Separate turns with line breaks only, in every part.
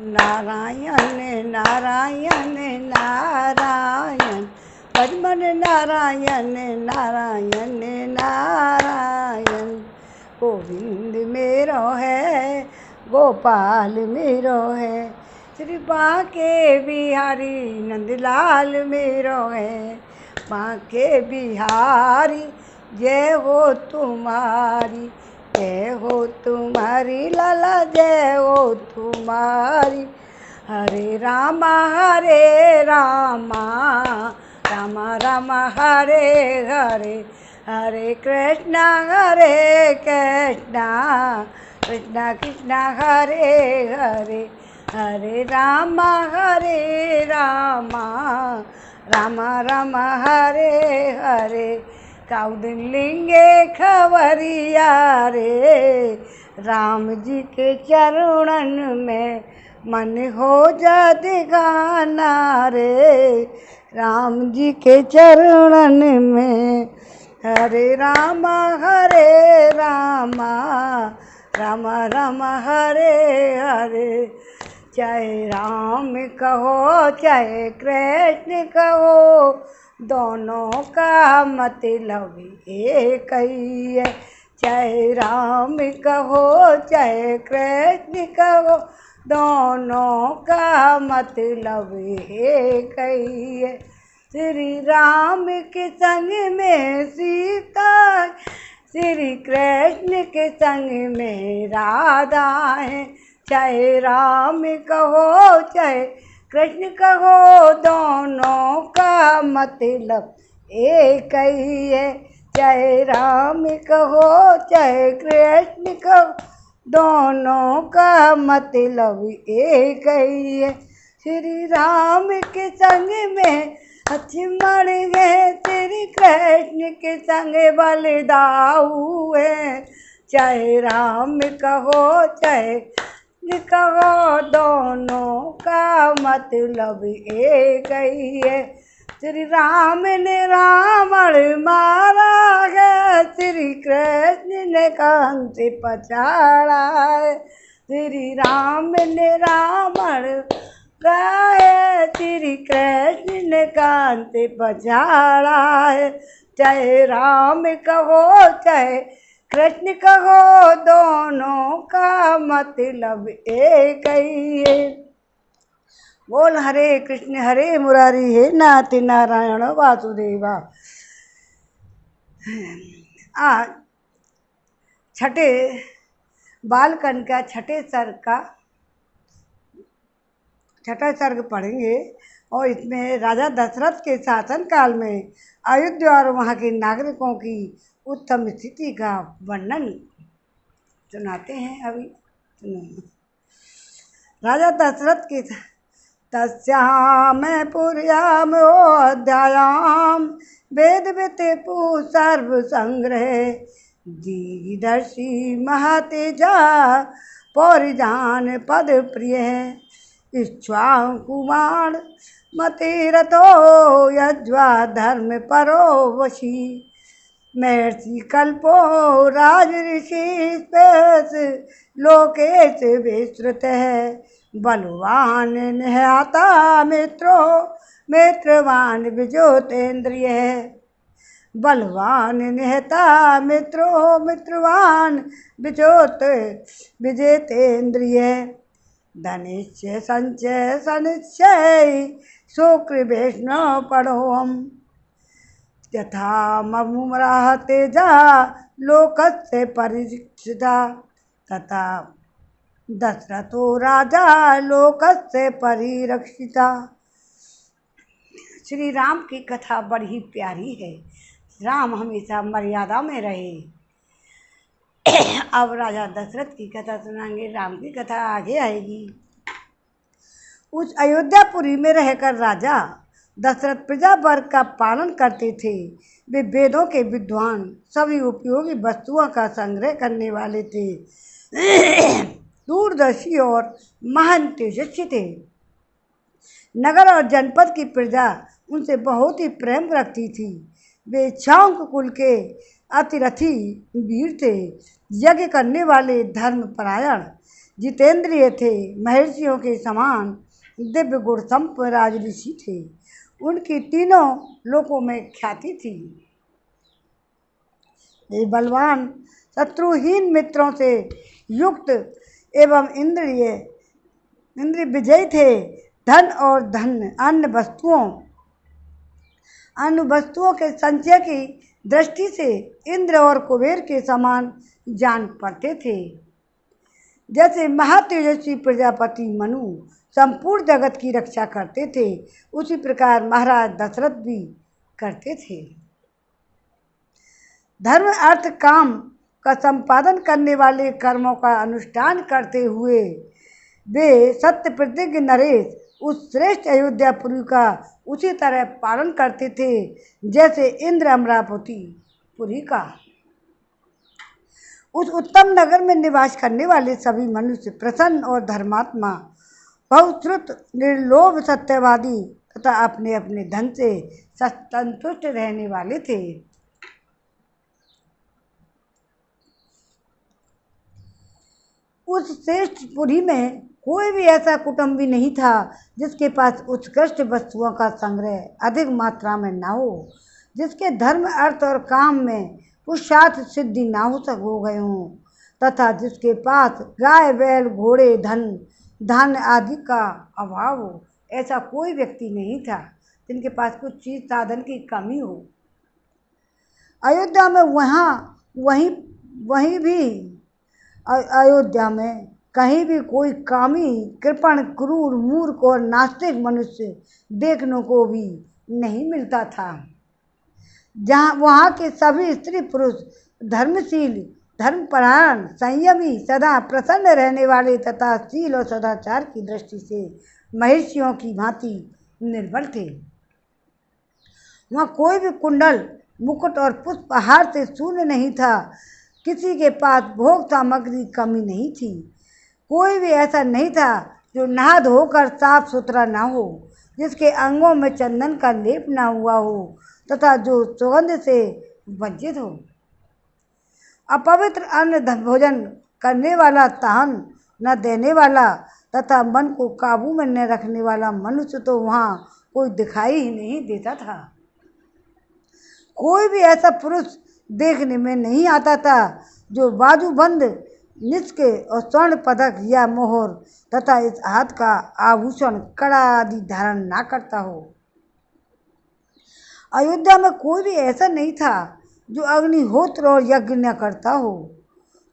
नारायण नारायण नारायण पद्मन नारायण नारायण नारायण। गोविंद मेरो है गोपाल मेरो है, श्री बांके बिहारी नंदलाल मेरो है। बांके बिहारी जय हो तुम्हारी, जय हो तुम्हारी लाला जय हो तुम्हारी। हरे रामा रामा रामा हरे हरे, हरे कृष्णा कृष्णा कृष्णा हरे हरे। हरे रामा रामा हरे हरे। काउदिन लिंगे खबरिया रे, राम जी के चरणन में मन हो जा दीवाना रे, राम जी के चरणन में। हरे रामा रामा हरे हरे। चाहे राम कहो चाहे कृष्ण कहो, दोनों का मतलब एक ही है। चाहे राम कहो चाहे कृष्ण कहो, दोनों का मतलब एक ही है। श्री राम के संग में सीता, श्री कृष्ण के संग में राधा है। चाहे राम कहो चाहे कृष्ण कहो, दोनों का मतलब एक ही है। चाहे राम कहो चाहे कृष्ण कहो, दोनों का मतलब एक ही है। श्री राम के संग में लक्ष्मण है, श्री कृष्ण के संग बलदाऊ है। चाहे राम कहो चाहे कहो, दोनों का मतलब एक ही है। श्री राम ने रावण मारा है, श्री कृष्ण ने कंस पछाड़ा है। श्री राम ने रावण गाए, श्री कृष्ण ने कंस पछाड़ा है। चाहे राम कहो चाहे कृष्ण कहो, दोनों का मतलब एक ही है। बोल हरे कृष्ण हरे मुरारी, हे नाथ नारायण वासुदेवा। आज छठे बालकन का छठे सर्ग पढ़ेंगे, और इसमें राजा दशरथ के शासन काल में अयोध्या और वहाँ के नागरिकों की उत्तम स्थिति का वर्णन सुनाते हैं। अभी सुनो। राजा दशरथ के तस्याम पुर्याम अध्यायाम वेद वित्पु सर्व संग्रह, दीदर्शी महतेजा पौरिजान पद प्रिय। इक्ष्वाकुमार मतिरथो यज्वा धर्म परो वशी, महर्षि कल्पो राज ऋषि लोकेश विस्तृत है। बलवान निहता मित्रो मित्रवान विजोतेन्द्रिय है। बलवान निहता मित्रो मित्रवान विजेतेन्द्रिय। धनिश्चय संचय सनिश्चय शुक्र वैष्णव पढ़ो हम, यथा ममुमरा तेजा लोकस्य परीक्षिता, तथा दशरथो राजा लोकस्य परिरक्षिता। श्री राम की कथा बड़ी प्यारी है। राम हमेशा मर्यादा में रहे। अब राजा दशरथ की कथा सुनाएंगे। राम की कथा आगे आएगी। उस अयोध्यापुरी में रहकर राजा दशरथ प्रजा वर्ग का पालन करते थे। वे वेदों के विद्वान, सभी उपयोगी वस्तुओं का संग्रह करने वाले थे, दूरदर्शी और महान तेजस्वी थे। नगर और जनपद की प्रजा उनसे बहुत ही प्रेम रखती थी। वे क्षौंक कुल के अतिरथी वीर थे, यज्ञ करने वाले, धर्मपरायण, जितेंद्रिय थे, महर्षियों के समान दिव्य गुण संपन्न राजऋषि थे। उनकी तीनों लोकों में ख्याति थी। ये बलवान शत्रुहीन मित्रों से युक्त एवं इंद्रिय विजयी थे। धन और अन्य वस्तुओं के संचय की दृष्टि से इंद्र और कुबेर के समान जान पड़ते थे। जैसे महातेजस्वी प्रजापति मनु संपूर्ण जगत की रक्षा करते थे, उसी प्रकार महाराज दशरथ भी करते थे। धर्म अर्थ काम का संपादन करने वाले कर्मों का अनुष्ठान करते हुए वे सत्य प्रतिज्ञ नरेश उस श्रेष्ठ अयोध्यापुरी का उसी तरह पालन करते थे जैसे इंद्र अमरावती पुरी का। उस उत्तम नगर में निवास करने वाले सभी मनुष्य प्रसन्न और धर्मात्मा, बहुश्रुत, निर्लोभ, सत्यवादी तथा अपने अपने धन से संतुष्ट रहने वाले थे। उस श्रेष्ठ पुरी में कोई भी ऐसा कुटुंबी नहीं था जिसके पास उत्कृष्ट वस्तुओं का संग्रह अधिक मात्रा में न हो, जिसके धर्म अर्थ और काम में पुरुषार्थ सिद्धि ना हो गए हों, तथा जिसके पास गाय बैल घोड़े धन आदि का अभाव हो। ऐसा कोई व्यक्ति नहीं था जिनके पास कुछ चीज साधन की कमी हो। अयोध्या में अयोध्या में कहीं भी कोई कामी, कृपण, क्रूर, मूर्ख और नास्तिक मनुष्य देखने को भी नहीं मिलता था। वहाँ के सभी स्त्री पुरुष धर्मशील, धर्मपरायण, संयमी, सदा प्रसन्न रहने वाले तथा शील और सदाचार की दृष्टि से महर्षियों की भांति निर्बल थे। वहाँ कोई भी कुंडल, मुकुट और पुष्पहार से शून्य नहीं था। किसी के पास भोग सामग्री कमी नहीं थी। कोई भी ऐसा नहीं था जो नहा धोकर साफ सुथरा ना हो, जिसके अंगों में चंदन का लेप ना हुआ हो तथा जो सुगंध से वंचित हो। अपवित्र अन्न भोजन करने वाला, तहन न देने वाला तथा मन को काबू में न रखने वाला मनुष्य तो वहाँ कोई दिखाई ही नहीं देता था। कोई भी ऐसा पुरुष देखने में नहीं आता था जो बाजूबंद, निष्के और स्वर्ण पदक या मोहर तथा इस हाथ का आभूषण, कड़ा आदि धारण ना करता हो। अयोध्या में कोई भी ऐसा नहीं था जो अग्निहोत्र और यज्ञ न करता हो,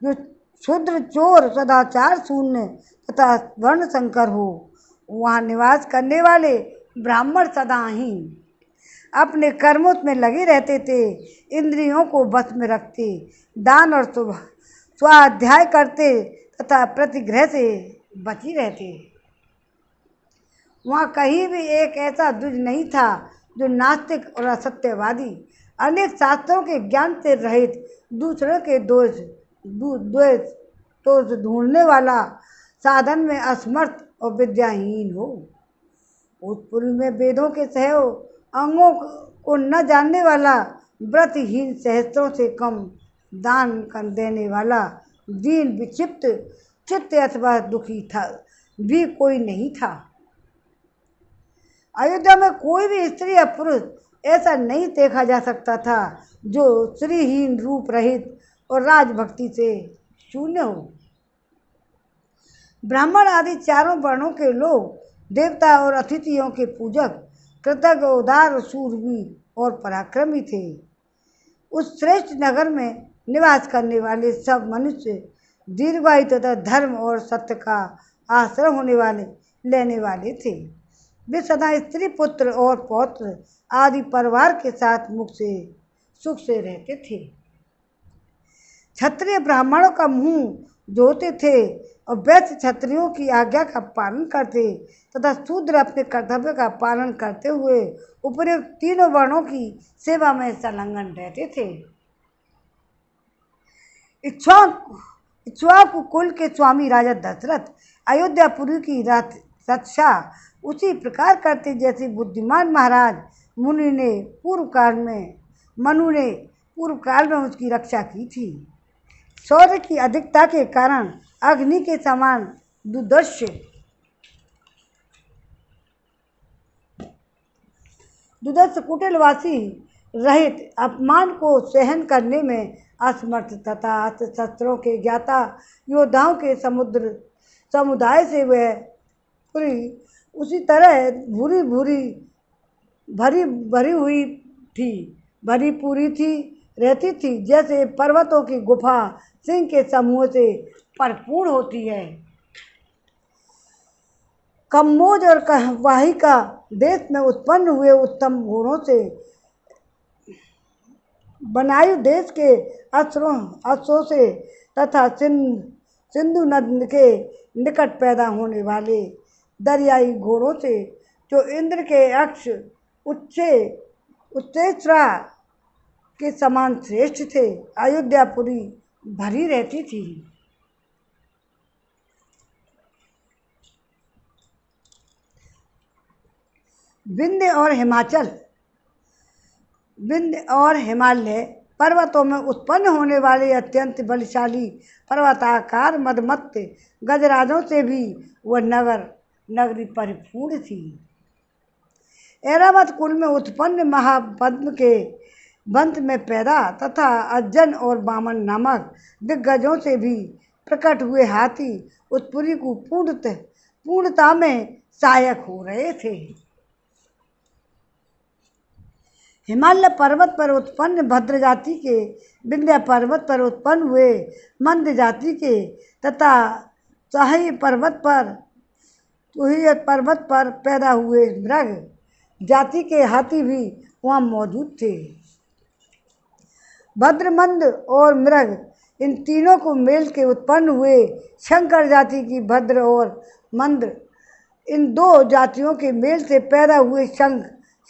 जो क्षुद्र, चोर, सदाचार शून्य तथा वर्ण संकर हो। वहाँ निवास करने वाले ब्राह्मण सदा ही अपने कर्मों में लगे रहते थे, इंद्रियों को बस में रखते, दान और स्वाध्याय करते तथा प्रतिग्रह से बची रहते। वहाँ कहीं भी एक ऐसा द्विज नहीं था जो नास्तिक और असत्यवादी, अनेक शास्त्रों के ज्ञान से रहित, दूसरों के दोष ढूंढने वाला, साधन में असमर्थ और विद्याहीन हो। भोजपुरी में वेदों के सहयोग अंगों को न जानने वाला, व्रतहीन, सहस्त्रों से कम दान कर देने वाला, दीन, विक्षिप्त चित्त अथवा दुखी था भी कोई नहीं था। अयोध्या में कोई भी स्त्री या पुरुष ऐसा नहीं देखा जा सकता था जो श्रीहीन, रूप रहित और राजभक्ति से शून्य हो। ब्राह्मण आदि चारों वर्णों के लोग देवता और अतिथियों के पूजक, कृतज्ञ, उदार, शूरवीर और पराक्रमी थे। उस श्रेष्ठ नगर में निवास करने वाले सब मनुष्य दीर्घायु तथा धर्म और सत्य का आश्रय लेने वाले थे। वे सदा स्त्री, पुत्र और पौत्र आदि परिवार के साथ सुख से रहते थे। क्षत्रिय ब्राह्मणों का मुंह धोते थे और वैश्य क्षत्रियों की आज्ञा का पालन करते तथा शूद्र अपने कर्तव्य का पालन करते हुए उपयुक्त तीनों वर्णों की सेवा में संलग्न रहते थे। इक्ष्वाकु कुल के स्वामी राजा दशरथ अयोध्यापुरी की रक्षा उसी प्रकार करते जैसे बुद्धिमान महाराज मनु ने पूर्व काल में उसकी रक्षा की थी। शौर्य की अधिकता के कारण अग्नि के समान दुदर्श कुटिलवासी रहित अपमान को सहन करने में असमर्थ तथा अस्त्र शस्त्रों के ज्ञाता योद्धाओं के समुदाय से वह पूरी उसी तरह भरी पूरी थी रहती थी जैसे पर्वतों की गुफा सिंह के समूह से भरपूर होती है। कम्बोज और वाहिका देश में उत्पन्न हुए उत्तम गुणों से बनायु देश के अस्त्रों से तथा सिंधु नदी के निकट पैदा होने वाले दरियाई घोड़ों से जो इंद्र के अक्ष उत्तेश्रा के समान श्रेष्ठ थे, अयोध्यापुरी भरी रहती थी। विंध्य और हिमालय पर्वतों में उत्पन्न होने वाले अत्यंत बलशाली पर्वताकार मदमत्त गजराजों से भी वह नगरी परिपूर्ण थी। ऐरावत कुल में उत्पन्न महापद्म के वंश में पैदा तथा अज्जन और वामन नामक दिग्गजों से भी प्रकट हुए हाथी उत्पुरी को पूर्णता में सहायक हो रहे थे। हिमालय पर्वत पर उत्पन्न भद्र जाति के, विंध्य पर्वत पर उत्पन्न हुए मंद जाति के तथा तुहिय पर्वत पर पैदा हुए मृग जाति के हाथी भी वहाँ मौजूद थे। भद्र, मंद और मृग इन तीनों को मेल के उत्पन्न हुए शंकर जाति की भद्र और मंद इन दो जातियों के मेल से पैदा हुए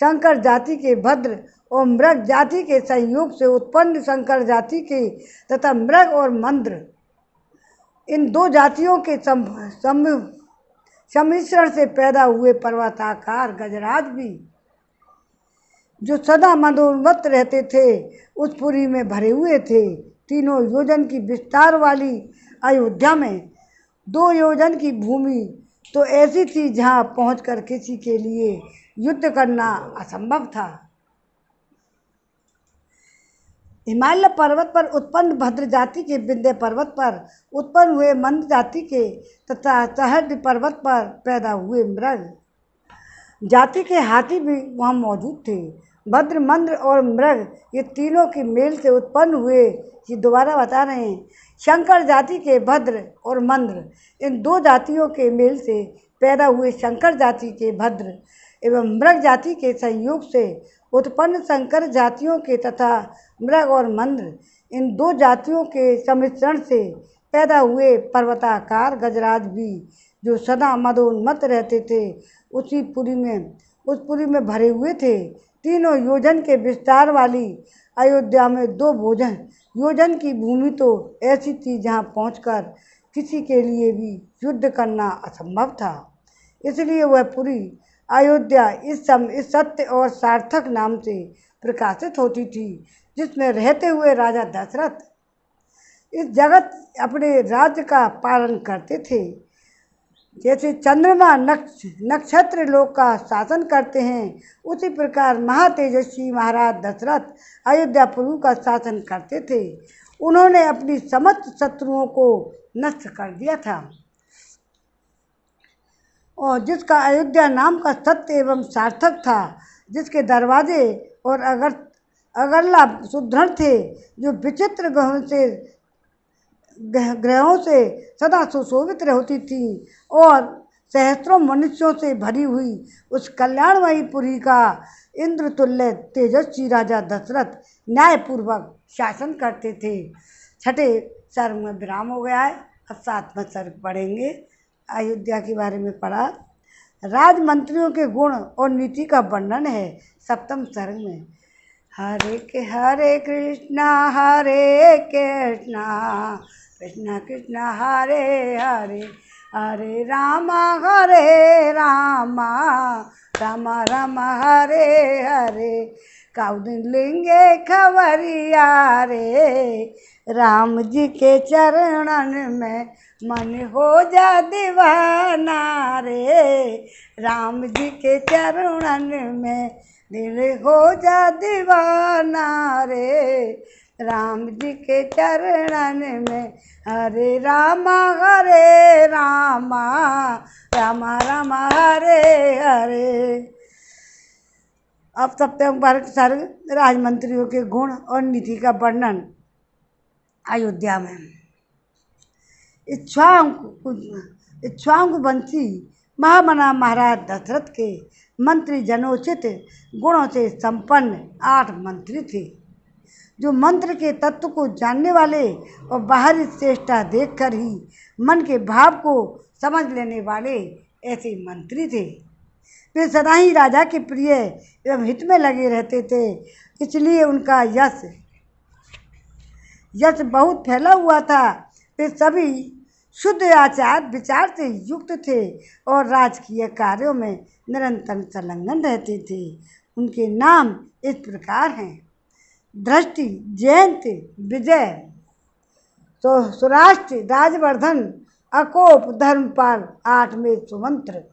शंकर जाति के भद्र और मृग जाति के संयोग से उत्पन्न शंकर जाति के तथा मृग और मंद्र इन दो जातियों के सम्मिश्रण से पैदा हुए पर्वताकार गजराज भी जो सदा मदोन्मत्त रहते थे उस पुरी में भरे हुए थे। 3 योजन की विस्तार वाली अयोध्या में 2 योजन की भूमि तो ऐसी थी जहाँ पहुंचकर किसी के लिए युद्ध करना असंभव था। हिमालय पर्वत पर उत्पन्न भद्र जाति के, विंध्य पर्वत पर उत्पन्न हुए मंद जाति के तथा सहस्र पर्वत पर पैदा हुए मृग जाति के हाथी भी वहाँ मौजूद थे। भद्र, मंद्र और मृग ये तीनों के मेल से उत्पन्न हुए, ये दोबारा बता रहे हैं, शंकर जाति के भद्र और मंद्र इन दो जातियों के मेल से पैदा हुए शंकर जाति के भद्र एवं मृग जाति के संयोग से उत्पन्न शंकर जातियों के तथा मृग और मंद्र इन दो जातियों के सम्मिश्रण से पैदा हुए पर्वताकार गजराज भी जो सदा मदोन्मत्त रहते थे उस पुरी में भरे हुए थे। 3 योजन के विस्तार वाली अयोध्या में 2 योजन की भूमि तो ऐसी थी जहाँ पहुंचकर किसी के लिए भी युद्ध करना असंभव था। इसलिए वह पुरी अयोध्या इस सत्य और सार्थक नाम से प्रकाशित होती थी, जिसमें रहते हुए राजा दशरथ इस जगत अपने राज्य का पालन करते थे। जैसे चंद्रमा नक्षत्र लोक का शासन करते हैं, उसी प्रकार महातेजस्वी महाराज दशरथ अयोध्यापुरी का शासन करते थे। उन्होंने अपनी समस्त शत्रुओं को नष्ट कर दिया था और जिसका अयोध्या नाम का सत्य एवं सार्थक था, जिसके दरवाजे और अगरला सुदृढ़ थे, जो विचित्र ग्रहों से सदा सुशोभित होती थी और सहस्त्रों मनुष्यों से भरी हुई उस कल्याणमयी पुरी का इंद्र तुल्य तेजस्वी राजा दशरथ न्यायपूर्वक शासन करते थे। 6ठे सर्ग में विराम हो गया है। अब 7वां सर्ग पढ़ेंगे। अयोध्या के बारे में पढ़ा। राजमंत्रियों के गुण और नीति का वर्णन है 7वें सर्ग में। हरे कृष्णा कृष्णा कृष्णा हरे हरे, हरे रामा रामा रामा हरे हरे। कौ दिन लेंगे खबरिया रे, राम जी के चरणन में मन हो जा दीवाना रे, राम जी के चरणन में दिल हो जा दीवाना रे, राम जी के चरणन में। हरे रामा रामा रामा हरे हरे। अब सप्तम वर्ग सर्ग राजमंत्रियों के गुण और नीति का वर्णन। अयोध्या में इक्ष्वाकुवंशी महामना महाराज दशरथ के मंत्री जनोचित गुणों से संपन्न 8 मंत्री थे, जो मंत्र के तत्व को जानने वाले और बाहरी चेष्टा देखकर ही मन के भाव को समझ लेने वाले ऐसे मंत्री थे। वे सदा ही राजा के प्रिय एवं हित में लगे रहते थे, इसलिए उनका यश बहुत फैला हुआ था। वे सभी शुद्ध आचार विचार से युक्त थे और राजकीय कार्यों में निरंतर संलग्न रहते थे। उनके नाम इस प्रकार हैं: दृष्टि, जयंत, विजय, सुराष्ट्र, राजवर्धन, अकोप, धर्मपाल, 8 में सुमंत्र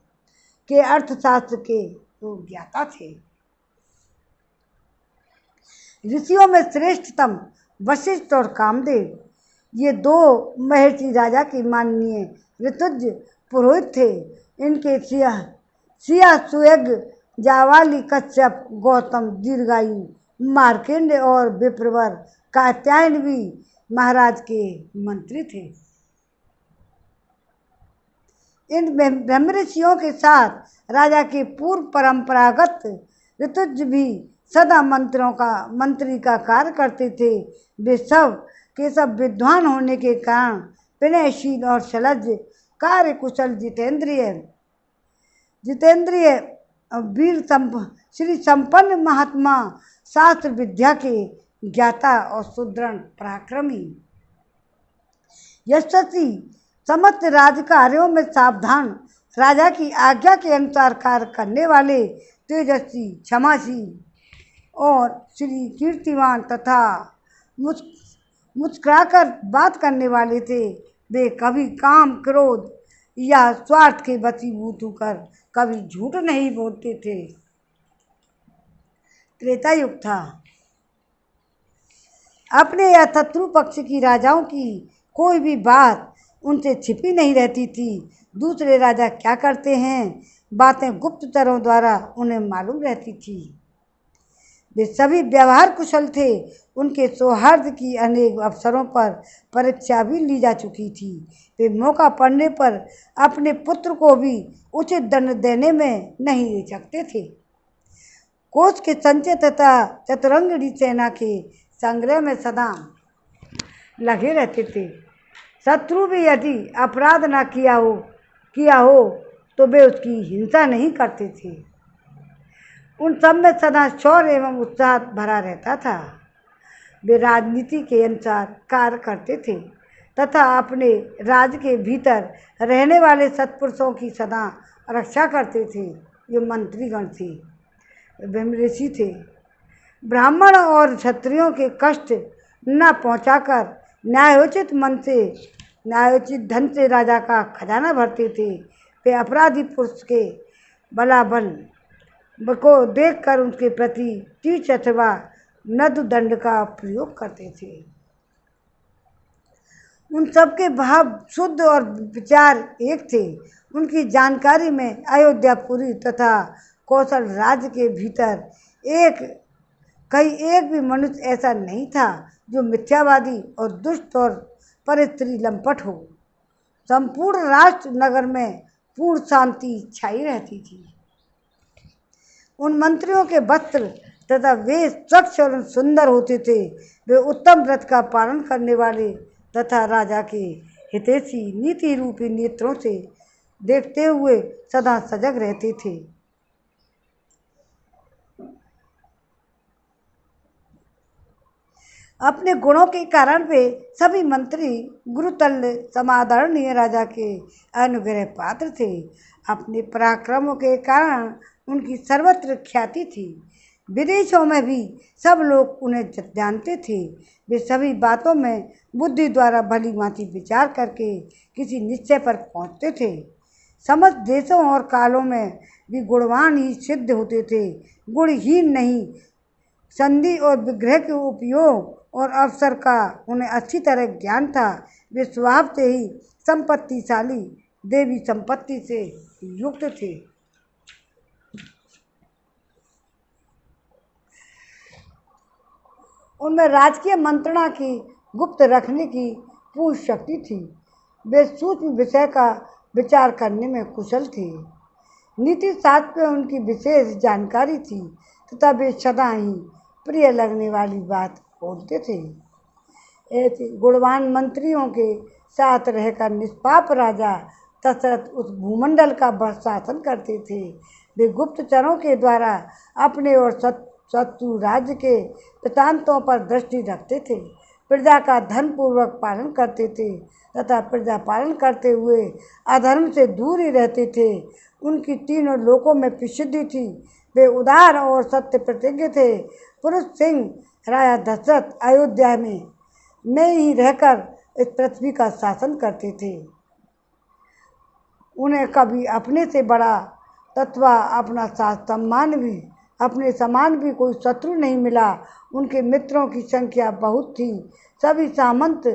के अर्थशास्त्र के वो ज्ञाता थे। ऋषियों में श्रेष्ठतम वशिष्ठ और कामदेव, ये 2 महर्षि राजा के माननीय ऋतुज पुरोहित थे। इनके सिया सुयज्ञ, जावाली, कश्यप, गौतम, दीर्घायु, मार्कंडेय और विप्रवर कात्यायन भी महाराज के मंत्री थे। इन ब्रह्मऋषियों के साथ राजा के पूर्व परंपरागत ऋतुज भी सदा मंत्री का कार्य करते थे। वे सब के सब विद्वान होने के कारण विनयशील और सलज्ज, कार्यकुशल, जितेंद्रिय वीर श्री संपन्न महात्मा, शास्त्र विद्या के ज्ञाता और सुदृढ़ पराक्रमी, यशस्वी, समस्त राजकार्यों में सावधान, राजा की आज्ञा के अनुसार कार्य करने वाले, तेजस्वी, क्षमाशील और श्री कीर्तिमान तथा मुस्कुराकर बात करने वाले थे। वे कभी काम, क्रोध या स्वार्थ के वशीभूत होकर कभी झूठ नहीं बोलते थे। त्रेता युग था। अपने या शत्रु पक्ष की राजाओं की कोई भी बात उनसे छिपी नहीं रहती थी। दूसरे राजा क्या करते हैं, बातें गुप्तचरों द्वारा उन्हें मालूम रहती थी। वे सभी व्यवहार कुशल थे। उनके सौहार्द की अनेक अवसरों पर परीक्षा भी ली जा चुकी थी। वे मौका पड़ने पर अपने पुत्र को भी उचित दंड देने में नहीं हिचकते थे। कोच के संचय तथा चतुरंगड़ी सेना के संग्रह में सदा लगे रहते थे। शत्रु भी यदि अपराध न किया हो तो वे उसकी हिंसा नहीं करते थे। उन सब में सदा शौर्य एवं उत्साह भरा रहता था। वे राजनीति के अनुसार कार्य करते थे तथा अपने राज्य के भीतर रहने वाले सत्पुरुषों की सदा रक्षा करते थे। ये मंत्रीगण थे, ब्रह्मऋषि थे। ब्राह्मण और क्षत्रियों के कष्ट न पहुंचाकर न्यायोचित धन से राजा का खजाना भरते थे। वे अपराधी पुरुष के बलाबल को देखकर उनके प्रति तीर्थ अथवा नददंड का प्रयोग करते थे। उन सबके भाव शुद्ध और विचार एक थे। उनकी जानकारी में अयोध्यापुरी तथा कौशल राज्य के भीतर एक भी मनुष्य ऐसा नहीं था जो मिथ्यावादी और दुष्ट और परिस्त्री लंपट हो। संपूर्ण राष्ट्र नगर में पूर्ण शांति छाई रहती थी। उन मंत्रियों के वस्त्र तथा वेश स्वच्छ और सुंदर होते थे। वे उत्तम व्रत का पालन करने वाले तथा राजा के हितैषी नीति रूपी नेत्रों से देखते हुए सदा सजग रहते थे। अपने गुणों के कारण वे सभी मंत्री गुरुतल्य समादरणीय राजा के अनुग्रह पात्र थे। अपने पराक्रमों के कारण उनकी सर्वत्र ख्याति थी। विदेशों में भी सब लोग उन्हें जानते थे। वे सभी बातों में बुद्धि द्वारा भली भांति विचार करके किसी निश्चय पर पहुँचते थे। समस्त देशों और कालों में भी गुणवान ही सिद्ध होते थे, गुणहीन नहीं। संधि और विग्रह के उपयोग और अवसर का उन्हें अच्छी तरह ज्ञान था। वे स्वभाव से ही संपत्तिशाली, देवी संपत्ति से युक्त थे। उनमें राजकीय मंत्रणा की गुप्त रखने की पूर्ण शक्ति थी। वे सूक्ष्म विषय का विचार करने में कुशल थे। नीति शास्त्र में उनकी विशेष जानकारी थी तथा वे सदा ही प्रिय लगने वाली बात बोलते थे। ऐसे गुणवान मंत्रियों के साथ रहकर निष्पाप राजा दशरथ उस भूमंडल का शासन करते थे। वे गुप्तचरों के द्वारा अपने और शत्रु राज्य के वृत्तांतों पर दृष्टि रखते थे, प्रजा का धर्मपूर्वक पालन करते थे तथा प्रजा पालन करते हुए अधर्म से दूर ही रहते थे। उनकी तीनों लोकों में प्रसिद्धि थी। वे उदार और सत्य प्रतिज्ञ थे। पुरुष सिंह राजा दशरथ अयोध्या में ही रहकर इस पृथ्वी का शासन करते थे। उन्हें कभी अपने से बड़ा तथा अपने समान भी कोई शत्रु नहीं मिला। उनके मित्रों की संख्या बहुत थी। सभी सामंत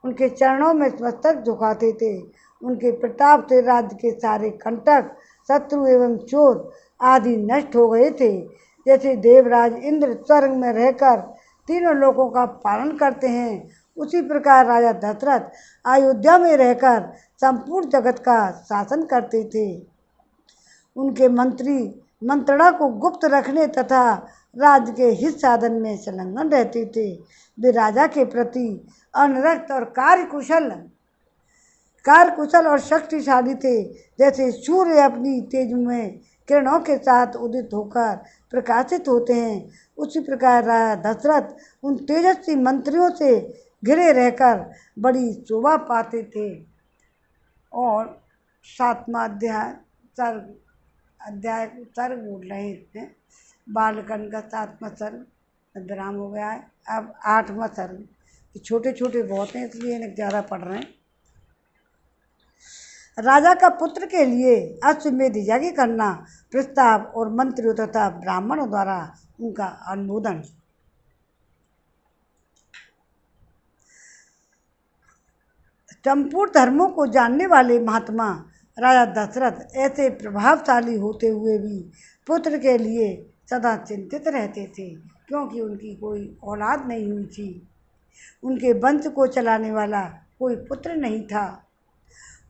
उनके चरणों में मस्तक झुकाते थे। उनके प्रताप से राज्य के सारे कंटक, शत्रु एवं चोर आदि नष्ट हो गए थे। जैसे देवराज इंद्र स्वर्ग में रहकर तीनों लोकों का पालन करते हैं, उसी प्रकार राजा दशरथ अयोध्या में रहकर संपूर्ण जगत का शासन करते थे। उनके मंत्री मंत्रणा को गुप्त रखने तथा राज्य के हित साधन में संलग्न रहते थे। वे राजा के प्रति अनरक्त और कार्यकुशल और शक्तिशाली थे। जैसे सूर्य अपनी तेजमय किरणों के साथ उदित होकर प्रकाशित होते हैं, उसी प्रकार राजा दशरथ उन तेजस्वी मंत्रियों से घिरे रहकर बड़ी शोभा पाते थे। और 7वां अध्याय सर्ग बोल रहे हैं। बालकांड का 7वां सर्ग विराम हो गया है। अब 8वां सर्ग। छोटे छोटे बहुत हैं इसलिए इन्हें ज़्यादा पढ़ रहे हैं। राजा का पुत्र के लिए अश्वमेध यज्ञ करना प्रस्ताव और मंत्रियों तथा ब्राह्मणों द्वारा उनका अनुमोदन। संपूर्ण धर्मों को जानने वाले महात्मा राजा दशरथ ऐसे प्रभावशाली होते हुए भी पुत्र के लिए सदा चिंतित रहते थे, क्योंकि उनकी कोई औलाद नहीं हुई थी। उनके वंश को चलाने वाला कोई पुत्र नहीं था।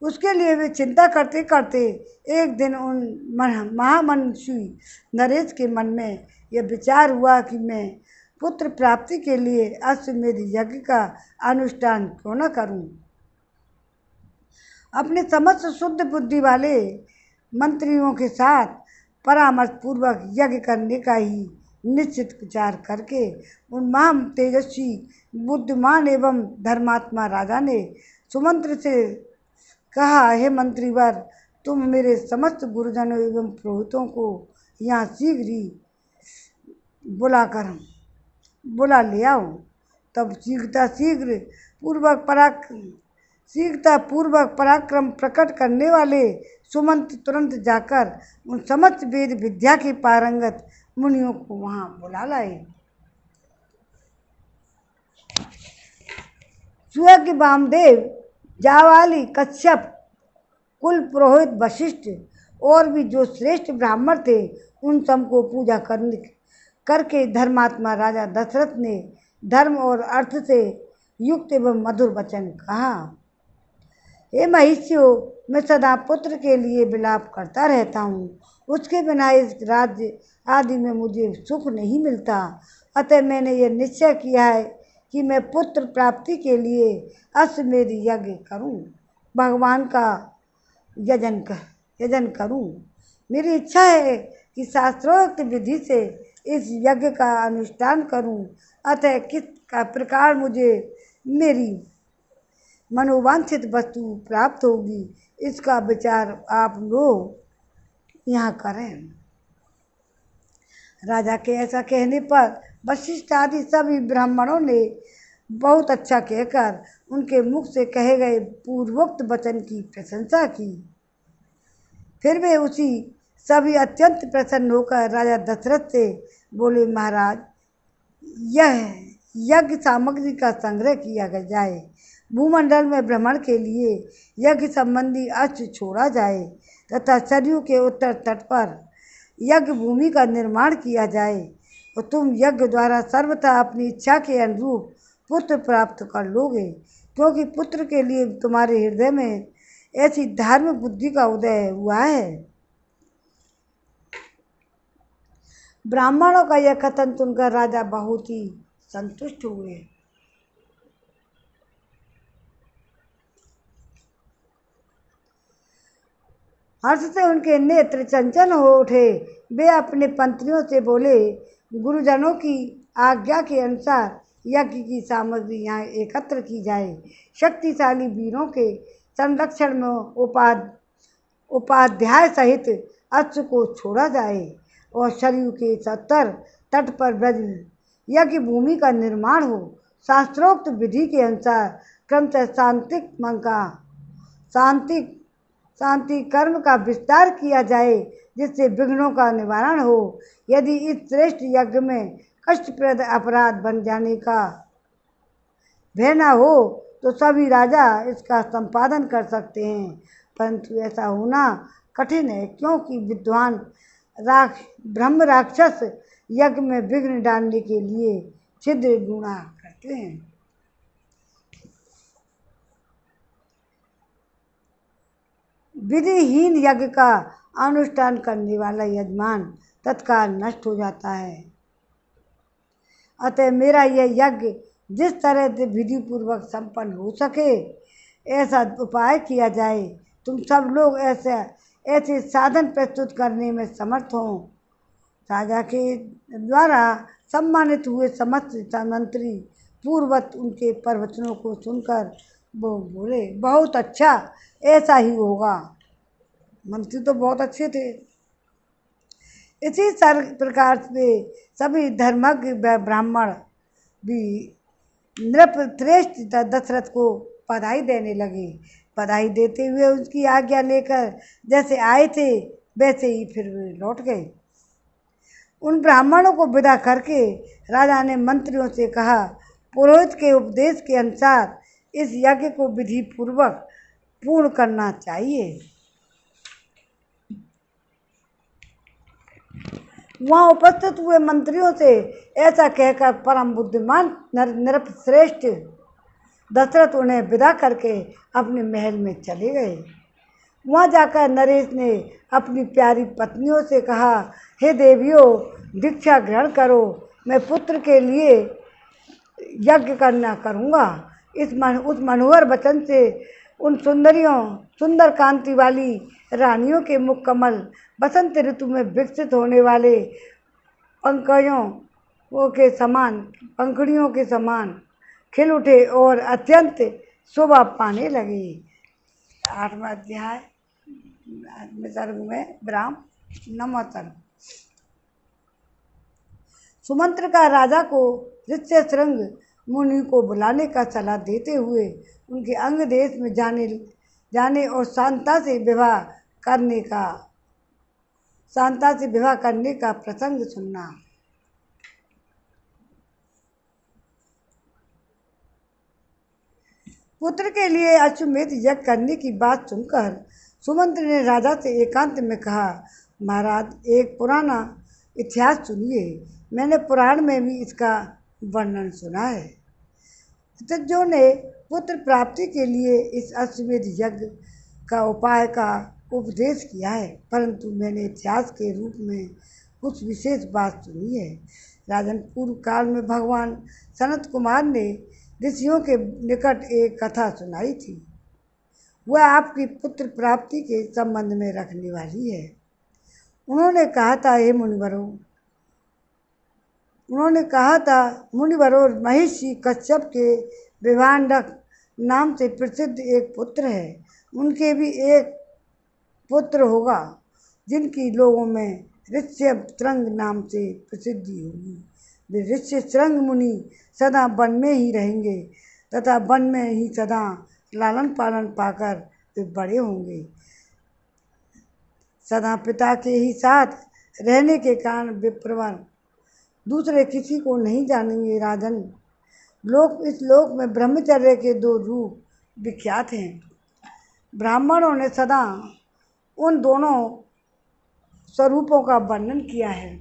उसके लिए वे चिंता करते करते एक दिन उन महामनस्वी नरेश के मन में यह विचार हुआ कि मैं पुत्र प्राप्ति के लिए अश्वमेध यज्ञ का अनुष्ठान क्यों न करूं। अपने समस्त शुद्ध बुद्धि वाले मंत्रियों के साथ परामर्श पूर्वक यज्ञ करने का ही निश्चित विचार करके उन महान तेजस्वी, बुद्धिमान एवं धर्मात्मा राजा ने सुमंत्र से कहा, हे मंत्रीवर, तुम मेरे समस्त गुरुजनों एवं पुरोहितों को यहाँ शीघ्र ही बुला ले आओ। तब शीघ्रता पूर्वक पराक्रम प्रकट करने वाले सुमंत तुरंत जाकर उन समस्त वेद विद्या के पारंगत मुनियों को वहाँ बुला लाए। सुयज्ञ वामदेव, जावाली, कश्यप, कुल पुरोहित वशिष्ठ और भी जो श्रेष्ठ ब्राह्मण थे, उन सबको पूजा करके धर्मात्मा राजा दशरथ ने धर्म और अर्थ से युक्त एवं मधुर वचन कहा। हे महिष्यो, मैं सदा पुत्र के लिए विलाप करता रहता हूँ। उसके बिना इस राज्य आदि में मुझे सुख नहीं मिलता। अतः मैंने यह निश्चय किया है कि मैं पुत्र प्राप्ति के लिए अश्वमेध यज्ञ करूं, भगवान का यजन करूं। मेरी इच्छा है कि शास्त्रोक्त विधि से इस यज्ञ का अनुष्ठान करूं अतः किस का प्रकार मुझे मेरी मनोवांछित वस्तु प्राप्त होगी, इसका विचार आप लोग यहाँ करें। राजा के ऐसा कहने पर वशिष्ठ आदि सभी ब्राह्मणों ने बहुत अच्छा कहकर उनके मुख से कहे गए पूर्वोक्त वचन की प्रशंसा की। फिर वे उसी सभी अत्यंत प्रसन्न होकर राजा दशरथ से बोले, महाराज, यह यज्ञ सामग्री का संग्रह किया जाए, भूमंडल में भ्रमण के लिए यज्ञ संबंधी अश्व छोड़ा जाए तथा सरयू के उत्तर तट पर यज्ञ भूमि का निर्माण किया जाए और तुम यज्ञ द्वारा सर्वथा अपनी इच्छा के अनुरूप पुत्र प्राप्त कर लोगे, क्योंकि पुत्र के लिए तुम्हारे हृदय में ऐसी धार्मिक बुद्धि का उदय हुआ है। ब्राह्मणों का यह कथन सुनकर राजा बहुत ही संतुष्ट हुए। हर्ष से उनके नेत्र चंचल हो उठे। वे अपने मंत्रियों से बोले, गुरुजनों की आज्ञा के अनुसार यज्ञ की सामग्री यहाँ एकत्र की जाए, शक्तिशाली वीरों के संरक्षण में उपाध्याय सहित अश्व को छोड़ा जाए और सरयू के उत्तर तट पर ब्रज यज्ञ भूमि का निर्माण हो। शास्त्रोक्त विधि के अनुसार क्रमशः शांति कर्म का विस्तार किया जाए, जिससे विघ्नों का निवारण हो। यदि इस श्रेष्ठ यज्ञ में कष्टप्रद अपराध बन जाने का भय न हो तो सभी राजा इसका संपादन कर सकते हैं, परंतु ऐसा होना कठिन है, क्योंकि विद्वान ब्रह्म राक्षस यज्ञ में विघ्न डालने के लिए छिद्र ढूंढा करते हैं। विधिहीन यज्ञ का अनुष्ठान करने वाला यजमान तत्काल नष्ट हो जाता है। अतः मेरा यह यज्ञ जिस तरह से विधि पूर्वक संपन्न हो सके ऐसा उपाय किया जाए। तुम सब लोग ऐसे साधन प्रस्तुत करने में समर्थ हों। राजा के द्वारा सम्मानित हुए समस्त मंत्री पूर्वत उनके प्रवचनों को सुनकर वो बोले, बहुत अच्छा, ऐसा ही होगा। मंत्री तो बहुत अच्छे थे। इसी प्रकार से सभी धर्मज्ञ ब्राह्मण भी नृपश्रेष्ठ दशरथ को बधाई देने लगे। बधाई देते हुए उसकी आज्ञा लेकर जैसे आए थे वैसे ही फिर वे लौट गए। उन ब्राह्मणों को विदा करके राजा ने मंत्रियों से कहा, पुरोहित के उपदेश के अनुसार इस यज्ञ को विधि पूर्वक पूर्ण करना चाहिए। वहाँ उपस्थित हुए मंत्रियों से ऐसा कहकर परम बुद्धिमान नृपश्रेष्ठ दशरथ उन्हें विदा करके अपने महल में चले गए। वहाँ जाकर नरेश ने अपनी प्यारी पत्नियों से कहा, हे देवियों, दीक्षा ग्रहण करो, मैं पुत्र के लिए यज्ञ करना करूँगा। उस मनोहर वचन से उन सुंदर कांति वाली रानियों के मुख कमल बसंत ऋतु में विकसित होने वाले पंखुड़ियों के समान खिल उठे और अत्यंत शोभा पाने लगे। 8वां अध्याय सर्ग में विराम। 9वां सर्ग। सुमंत्र का राजा को ऋष्यशृंग मुनि को बुलाने का सलाह देते हुए उनके अंग देश में जाने और शांता से विवाह करने का प्रसंग सुनना। पुत्र के लिए अश्वमेध यज्ञ करने की बात सुनकर सुमंत्र ने राजा से एकांत में कहा, महाराज, एक पुराना इतिहास सुनिए। मैंने पुराण में भी इसका वर्णन सुना है। जो ने पुत्र प्राप्ति के लिए इस अश्वमेध यज्ञ का उपाय का उपदेश किया है, परंतु मैंने इतिहास के रूप में कुछ विशेष बात सुनी है। राजन, पूर्व काल में भगवान सनत कुमार ने ऋषियों के निकट एक कथा सुनाई थी। वह आपकी पुत्र प्राप्ति के संबंध में रखने वाली है। उन्होंने कहा था, हे मुनिवरों, उन्होंने कहा था, मुनिवरों, महिषी कश्यप के विभांडक नाम से प्रसिद्ध एक पुत्र है, उनके भी एक पुत्र होगा जिनकी लोगों में ऋष्यशृंग नाम से प्रसिद्धि होगी। वे ऋष्यशृंग मुनि सदा वन में ही रहेंगे तथा वन में ही सदा लालन पालन पाकर वे बड़े होंगे। सदा पिता के ही साथ रहने के कारण विप्रवर दूसरे किसी को नहीं जानेंगे। राजन, इस लोक में ब्रह्मचर्य के दो रूप विख्यात हैं। ब्राह्मणों ने सदा उन दोनों स्वरूपों का वर्णन किया है।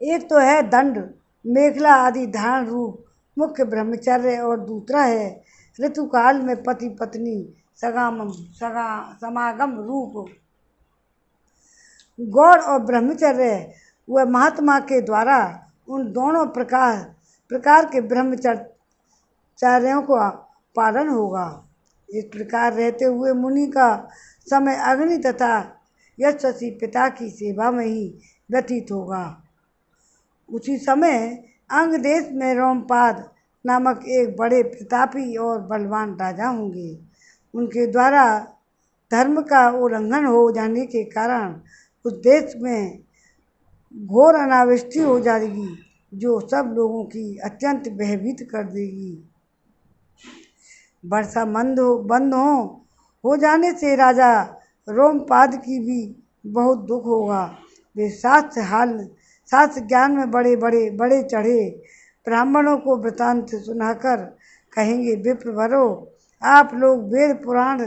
एक तो है दंड मेखला आदि धारण रूप मुख्य ब्रह्मचर्य, और दूसरा है ऋतुकाल में पति पत्नी समागम रूप गौड़ और ब्रह्मचर्य। वह महात्मा के द्वारा उन दोनों प्रकार के ब्रह्मचर्यों का पालन होगा। इस प्रकार रहते हुए मुनि का समय अग्नि तथा यशस्वी पिता की सेवा में ही व्यतीत होगा। उसी समय अंग देश में रोमपाद नामक एक बड़े प्रतापी और बलवान राजा होंगे। उनके द्वारा धर्म का उल्लंघन हो जाने के कारण उस देश में घोर अनावृष्टि हो जाएगी, जो सब लोगों की अत्यंत भयभीत कर देगी। वर्षा बंद हो जाने से राजा रोमपाद की भी बहुत दुख होगा। वे शास्त्र ज्ञान में बड़े चढ़े ब्राह्मणों को वृतांत सुनाकर कहेंगे, विप्रवरों, आप लोग वेद पुराण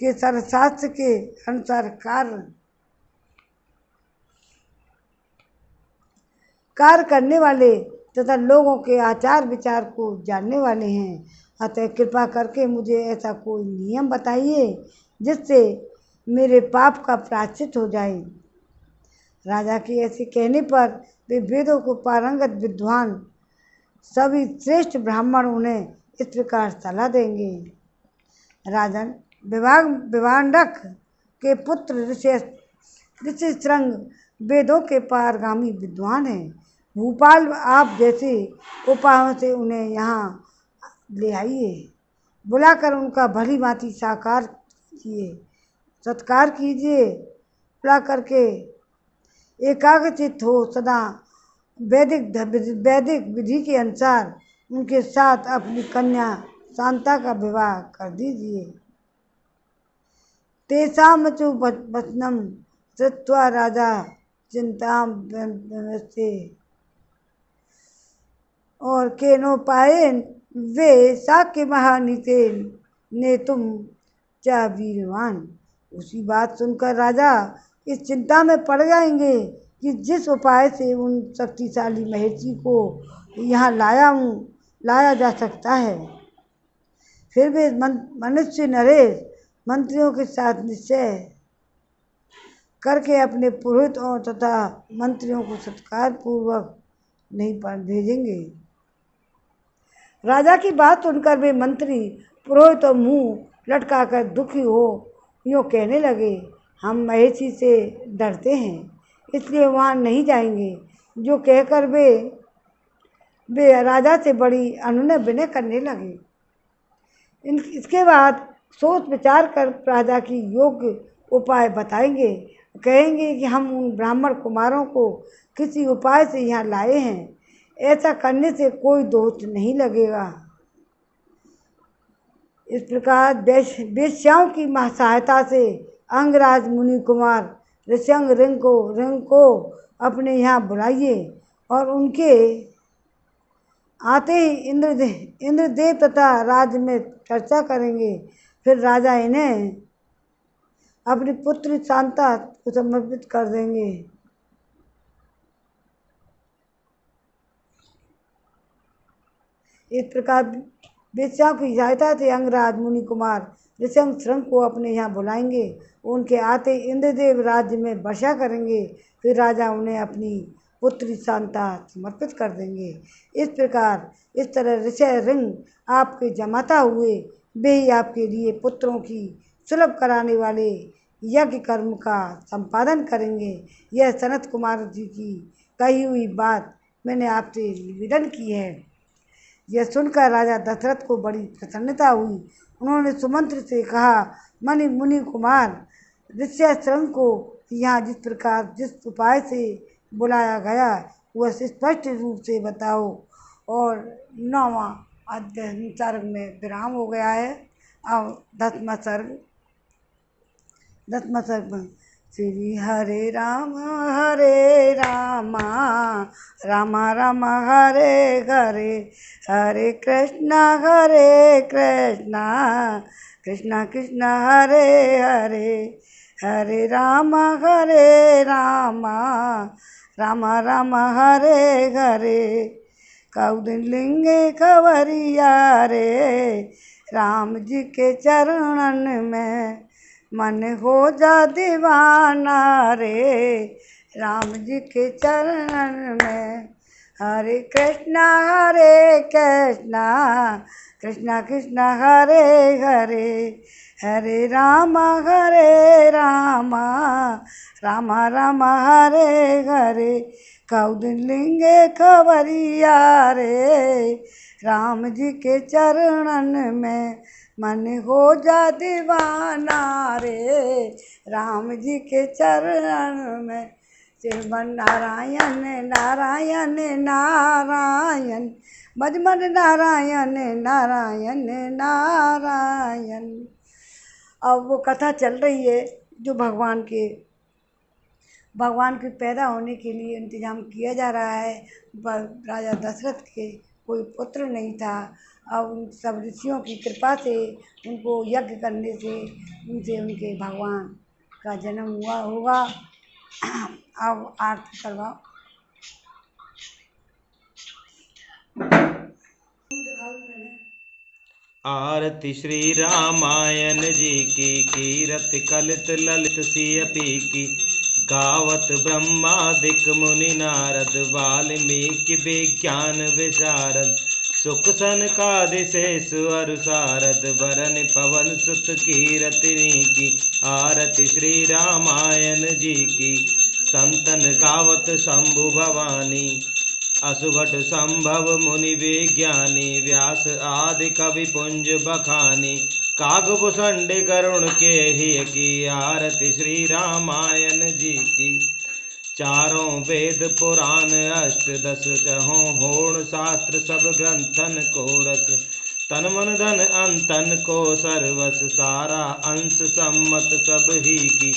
के शास्त्र के अनुसार कार्य करने वाले तथा लोगों के आचार विचार को जानने वाले हैं। अतः कृपा करके मुझे ऐसा कोई नियम बताइए जिससे मेरे पाप का प्रायश्चित हो जाए। राजा के ऐसे कहने पर वे वेदों को पारंगत विद्वान सभी श्रेष्ठ ब्राह्मण उन्हें इस प्रकार सलाह देंगे। राजन, विभांडक के पुत्र ऋष्यशृंग वेदों के पारगामी विद्वान हैं। भूपाल आप जैसे उपायों से उन्हें यहाँ ले आइए। बुलाकर उनका भली भांति सत्कार कीजिए। बुला करके एकाग्रचित्त हो सदा वैदिक विधि के अनुसार उनके साथ अपनी कन्या शांता का विवाह कर दीजिए। तेषामचु वचनम श्रुत्वा राजा चिंता से और केनोपायेन वे शाक्य महानीतेन ने तुम चा वीरवान। उसी बात सुनकर राजा इस चिंता में पड़ जाएंगे कि जिस उपाय से उन शक्तिशाली महर्षि को यहाँ लाया जा सकता है। फिर वे मनुष्य नरेश मंत्रियों के साथ निश्चय करके अपने पुरोहित और तथा मंत्रियों को सत्कार पूर्वक नहीं भेजेंगे। राजा की बात सुनकर वे मंत्री पुरोहित और मुंह लटकाकर दुखी हो यूँ कहने लगे, हम महर्षि से डरते हैं, इसलिए वहाँ नहीं जाएंगे। जो कहकर वे राजा से बड़ी अनुनय विनय करने लगे। इसके बाद सोच विचार कर राजा की योग्य उपाय बताएंगे। कहेंगे कि हम उन ब्राह्मण कुमारों को किसी उपाय से यहाँ लाए हैं, ऐसा करने से कोई दोष नहीं लगेगा। इस प्रकार वेश्याओं की सहायता से अंगराज मुनि कुमार ऋष्यशृंग को अपने यहाँ बुलाइए और उनके आते ही इंद्रदेव तथा राज्य में चर्चा करेंगे। फिर राजा इन्हें अपनी पुत्री शांता को समर्पित कर देंगे। इस प्रकार वेश्याओं की सहायता से अंगराज मुनि कुमार ऋष्यशृंग को अपने यहाँ बुलाएंगे। उनके आते इंद्रदेव राज्य में वर्षा करेंगे। फिर राजा उन्हें अपनी पुत्री शांता समर्पित कर देंगे। इस तरह ऋष्यशृंग आपके जमाता हुए, वे ही आपके लिए पुत्रों की सुलभ कराने वाले यज्ञ कर्म का संपादन करेंगे। यह सनत कुमार जी की कही हुई बात मैंने आपसे निवेदन की है। यह सुनकर राजा दशरथ को बड़ी प्रसन्नता हुई। उन्होंने सुमंत्र से कहा, मणि मुनि कुमार ऋष्याश्रम को यहाँ जिस प्रकार जिस उपाय से बुलाया गया वह स्पष्ट रूप से बताओ। और 9वां अध्याय सर्ग में विराम हो गया है। अब 10वां सर्ग श्री हरे रामा रामा राम हरे हरे, हरे कृष्णा कृष्णा कृष्णा हरे हरे, हरे रामा रामा राम हरे हरे। कौदिन लिंगे खबरिया रे, राम जी के चरणन में मन हो जा दीवाना रे, राम जी के चरणन में। हरे कृष्णा कृष्णा कृष्णा हरे हरे, हरे रामा रामा राम हरे हरे। कौदिन लिंगे खबरिया रे, राम जी के चरणन में मन हो जा दीवाना रे, राम जी के चरण में। श्रीमन नारायण नारायण नारायण, मजमन नारायण नारायण नारायण। अब वो कथा चल रही है जो भगवान के पैदा होने के लिए इंतजाम किया जा रहा है। राजा दशरथ के कोई पुत्र नहीं था। अब उन सब ऋषियों की कृपा से उनको यज्ञ करने से उनके भगवान का जन्म हुआ होगा। अब आरती करवाओ।
आरती श्री रामायण जी की, कीरत कलित ललित सियपी की। गावत ब्रह्मादिक मुनि नारद, वाल्मीकि विज्ञान विशारद। सुख सनकादि शेष अरु सारद, बरन पवन सुत कीरतिनी की। आरती श्री रामायण जी की, संतन गावत शंभु भवानी। असुघट संभव मुनि विज्ञानी, व्यास आदि कवि पुंज बखानी। कागभूषण गरुण के ही की, आरती श्री रामायण जी की। चारों वेद पुराण अष्टदश, चहों होण शास्त्र सब ग्रंथन को रस। तन मन धन अंतन को सर्वस, सारा अंश सम्मत सब ही की।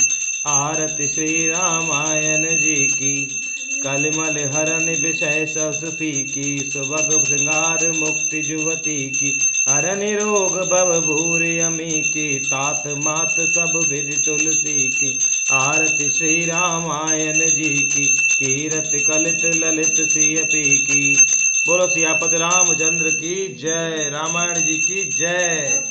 आरती श्री रामायण जी की। कलिमल हरन विषय ससुफी की, सुभग श्रृंगार मुक्ति जुवती की। हरन रोग भव भूर यमी की, तात मात सब विधि तुलसी की। आरती श्री रामायण जी की, कीरत कलित ललित सियपी की। बोलो सियापति रामचंद्र की जय, रामायण जी की जय।